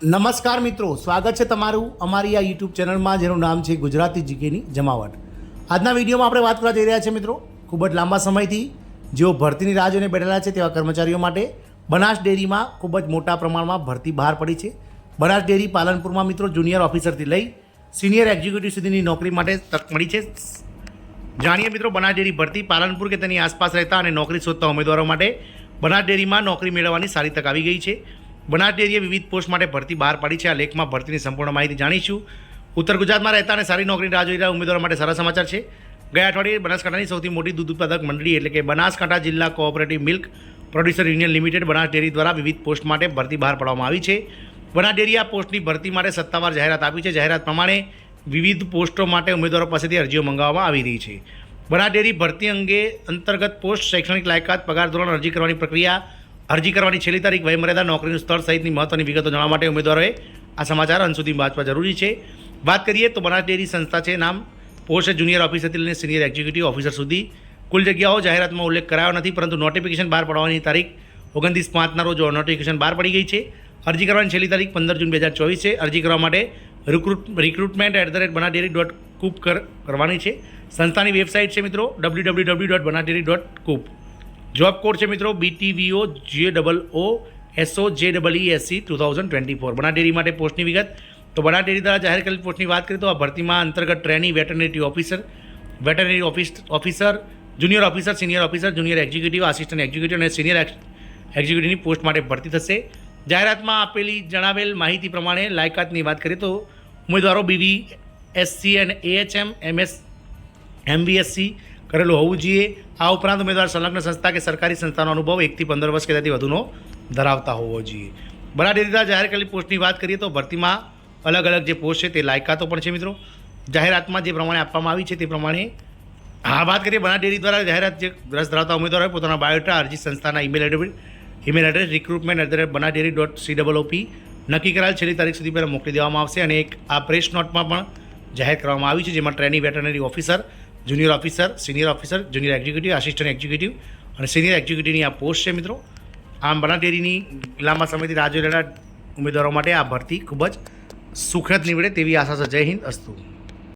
નમસ્કાર મિત્રો, સ્વાગત છે તમારું અમારી આ યુટ્યુબ ચેનલમાં જેનું નામ છે ગુજરાતી જીકેની જમાવટ. આજના વિડીયોમાં આપણે વાત કરવા જઈ રહ્યા છીએ મિત્રો, ખૂબ જ લાંબા સમયથી જેઓ ભરતીની રાહ જોઈને બેઠેલા છે તેવા કર્મચારીઓ માટે બનાસ ડેરીમાં ખૂબ જ મોટા પ્રમાણમાં ભરતી બહાર પડી છે. બનાસ ડેરી પાલનપુરમાં મિત્રો જુનિયર ઓફિસરથી લઈ સિનિયર એક્ઝિક્યુટિવ સુધીની નોકરી માટે તક મળી છે. જાણીએ મિત્રો બનાસ ડેરી ભરતી પાલનપુર કે તેની આસપાસ રહેતા અને નોકરી શોધતા ઉમેદવારો માટે બનાસ ડેરીમાં નોકરી મેળવવાની સારી તક આવી ગઈ છે. બનાસ ડેરીએ વિવિધ પોસ્ટ માટે ભરતી બહાર પાડી છે. આ લેખમાં ભરતીની સંપૂર્ણ માહિતી જાણીશું. ઉત્તર ગુજરાતમાં રહેતા અને સારી નોકરીની રાહ જોઈ રહ્યા ઉમેદવારો માટે સારા સમાચાર છે. ગયા અઠવાડિયે બનાસકાંઠાની સૌથી મોટી દૂધ ઉત્પાદક મંડળી એટલે કે બનાસકાંઠા જિલ્લા cooperative milk producer union limited Banas dairy દ્વારા વિવિધ પોસ્ટ માટે ભરતી બહાર પાડવામાં આવી છે. બનાસ ડેરીએ આ પોસ્ટની ભરતી માટે સત્તાવાર જાહેરાત આપી છે. જાહેરાત પ્રમાણે વિવિધ પોસ્ટો માટે ઉમેદવારો પાસેથી અરજીઓ મંગાવવામાં આવી રહી છે. બનાસ ડેરી ભરતી અંગે અંતર્ગત પોસ્ટ, શૈક્ષણિક લાયકાત, પગાર ધોરણ, અરજી કરવાની પ્રક્રિયા, અરજી કરવાની છેલ્લી તારીખ, વયમર્યાદા, નોકરીનું સ્થળ સહિતની મહત્વની વિગતો જાણવા માટે ઉમેદવારોએ આ સમાચાર અંત સુધી વાંચવા જરૂરી છે. વાત કરીએ તો બનાસ ડેરી સંસ્થા છે, નામ પોસ્ટ જુનિયર ઓફિસરથી લઈને સિનિયર એક્ઝિક્યુટિવ ઓફિસર સુધી કુલ જગ્યાઓ જાહેરાતમાં ઉલ્લેખ કરાયો નથી, પરંતુ નોટિફિકેશન બહાર પાડવાની તારીખ 29/5ના રોજ નોટિફિકેશન બહાર પડી ગઈ છે. અરજી કરવાની છેલ્લી તારીખ 15 જૂન 2024 છે. અરજી કરવા માટે recruitment@banasdairy.coop કરવાની છે. સંસ્થાની વેબસાઇટ છે મિત્રો www.banasdairy.coop. જોબ કોડ છે મિત્રો BTVOJOOSOJEESC 2024. બનાસ ડેરી માટે પોસ્ટની વિગત તો બનાસ ડેરી દ્વારા જાહેર કરેલી પોસ્ટની વાત કરીએ તો આ ભરતીમાં અંતર્ગત trainee, veterinary officer, junior officer, senior officer, junior executive, assistant executive અને સિનિયર એક્ઝિક્યુટિવની પોસ્ટ માટે ભરતી થશે. જાહેરાતમાં આપેલી જણાવેલ માહિતી પ્રમાણે લાયકાતની વાત કરીએ તો ઉમેદવારો BVSC અને AHM MBSc કરેલું હોવું જોઈએ. આ ઉપરાંત ઉમેદવાર સંલગ્ન સંસ્થા કે સરકારી સંસ્થાનો અનુભવ 1 થી 15 વર્ષ કે તેથી વધુનો ધરાવતા હોવો જોઈએ. બનાસ ડેરી દ્વારા જાહેર કરેલી પોસ્ટની વાત કરીએ તો ભરતીમાં અલગ અલગ જે પોસ્ટ છે તે લાયકાતો પણ છે મિત્રો. જાહેરાતમાં જે પ્રમાણે આપવામાં આવી છે તે પ્રમાણે વાત કરીએ બનાસ ડેરી દ્વારા જાહેરાત જે રસ ધરાવતા ઉમેદવારોએ પોતાના બાયોડેટા, અરજી, સંસ્થાના ઈમેલ એડ્રેસ recruitment@banasdairy.coop નક્કી કરાયેલ છેલ્લી તારીખ સુધી પહેલાં મોકલી દેવામાં આવશે. અને એક આ પ્રેસ નોટમાં પણ જાહેર કરવામાં આવી છે, જેમાં trainee, veterinary officer, junior officer, senior officer, junior executive, assistant executive અને સિનિયર એક્ઝિક્યુટિવની આ પોસ્ટ છે મિત્રો. આમ બનાસ ડેરીની લાંબા સમયથી રાહ જોઈ રહેલા ઉમેદવારો માટે આ ભરતી ખૂબ જ સુખદ નીવડે તેવી આશા છે. જય હિન્દ, અસ્તુ.